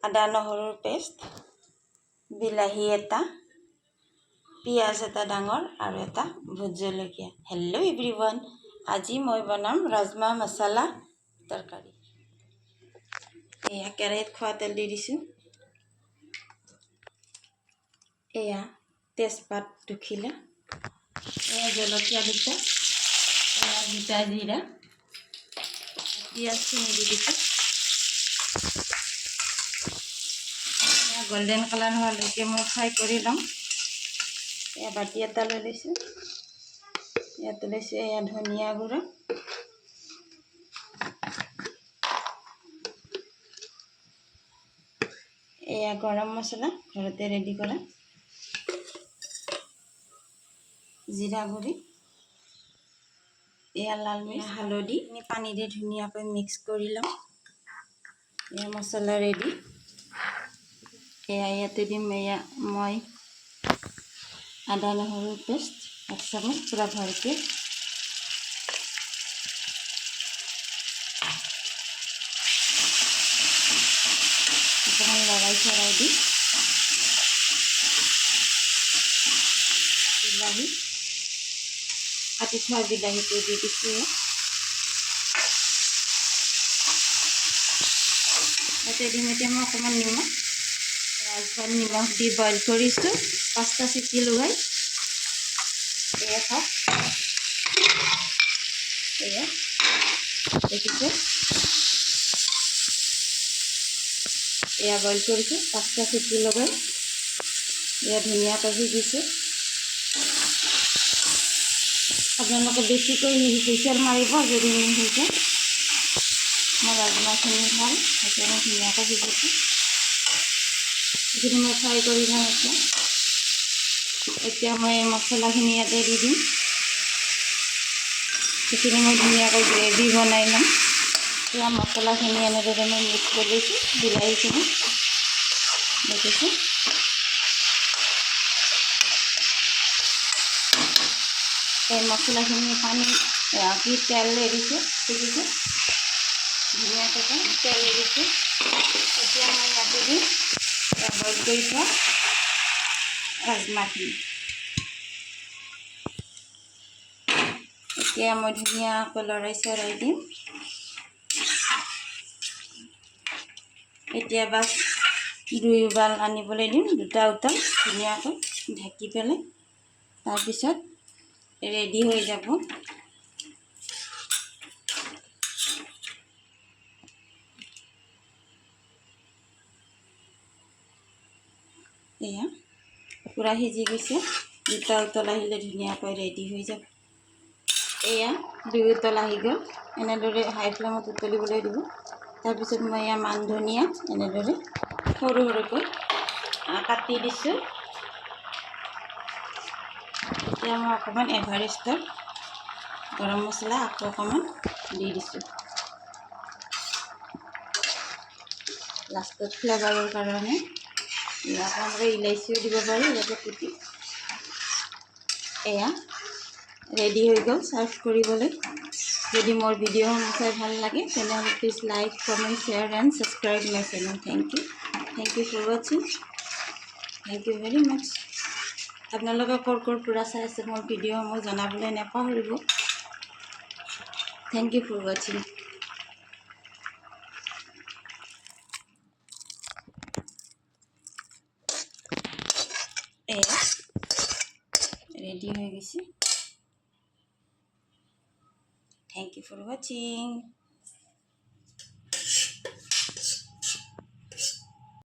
আদা নহৰুৰ পেষ্ট, বিলাহী এটা, পিঁয়াজ এটা ডাঙৰ আৰু এটা ভোট জলকীয়া। হেল্ল' এভৰিৱান, আজি মই বনাম ৰাজমা মছলা তৰকাৰী। এয়া কেৰাহীত খোৱা তেল দি দিছোঁ। এয়া তেজপাত দুখিলা, এয়া জলকীয়া দুটা, এয়া গোটা জিৰা, পিঁয়াজখিনি দি দিছোঁ। গোল্ডেন কালাৰ হোৱালৈকে মই ফ্ৰাই কৰি ল'ম। এয়া বাতি এটা লৈ লৈছোঁ, ইয়াতে লৈছোঁ এয়া ধনিয়া গুড়া, এয়া গৰম মছলা ঘৰতে ৰেডি কৰা, জিৰা গুড়ি, এয়া লাল মিৰ্চ, হালধি পানীৰে ধুনীয়াকৈ মিক্স কৰি ল'ম। এয়া মছলা ৰেডি। এয়া ইয়াতে দিম এয়া মই আদা নহৰুৰ পেষ্ট 1 চামুচ পূৰা ভৰকৈ, অকণমান লৰাই চৰাই দি বিলাহী কাটি থোৱা বিলাহীটো দি দিছোঁ। ইয়াতে দিম এতিয়া মই অকণমান নিমখ, ৰাজমাত নিমখ দি বইল কৰিছোঁ 5টা চিটি লগাই। এয়া চাওক, এয়া দেখিছে, এয়া বইল কৰিছোঁ 5টা চিটি লগাই। এয়া ধুনীয়াকৈ সিজিছে। আপোনালোকে বেছিকৈ হুইচেল মাৰিব যদি নিসিজে। মই ৰাজমাখিনি ভাল সেইকাৰণে ধুনীয়াকৈ সিজিছে। এইখিনি মই ফ্ৰাই কৰি লওঁ। এতিয়া মই মছলাখিনি ইয়াতে দি দিম। সেইখিনি মই ধুনীয়াকৈ গ্ৰেভি বনাই ল'ম। এতিয়া মছলাখিনি এনেদৰে মই মিক্স কৰি লৈছোঁ, বিলাহীখিনি দেখিছোঁ। এই মছলাখিনি পানী কি তেল এৰিছে, দেখিছে ধুনীয়াকৈ তেল এৰিছে। এতিয়া মই ইয়াতে দিম বইল কৰি থোৱা ৰাজমাখিনি। এতিয়া মই ধুনীয়াকৈ লৰাই চৰাই দিম। এতিয়া বাছ 2 উবাল আনিবলৈ দিম, 2টা উতাল ধুনীয়াকৈ ঢাকি পেলাই। তাৰপিছত ৰেডি হৈ যাব। এয়া পূৰা সিজি গৈছে। 2টা উতল আহিলে ধুনীয়াকৈ ৰেডি হৈ যাব। এয়া 2 উতল আহি গ'ল। এনেদৰে হাই ফ্লেমত উতলিবলৈ দিব। তাৰপিছত মই এয়া মান ধনিয়া এনেদৰে সৰু সৰুকৈ কাটি দিছোঁ। এতিয়া মই অকণমান এভাৰেষ্টৰ গৰম মছলা আকৌ অকণমান দি দিছোঁ লাষ্টত ফ্লেভাৰৰ কাৰণে। আপোনালোকে ইলাইচিও দিব পাৰে ইয়াতে কুটি। এয়া ৰেডি হৈ গ'ল ছাৰ্ভ কৰিবলৈ। যদি মোৰ ভিডিঅ'সমূহ চাই ভাল লাগে তেনেহ'লে please like, comment, share and subscribe my channel. Thank you for ৱাচিং। Thank you very much. আপোনালোকে ক'ৰ পৰা চাই আছে মোৰ ভিডিঅ'সমূহ জনাবলৈ নাপাহৰিব। থেংক ইউ ফৰ ৱাচিং। এয়া ৰেডি হৈ গৈছে। Thank you for watching.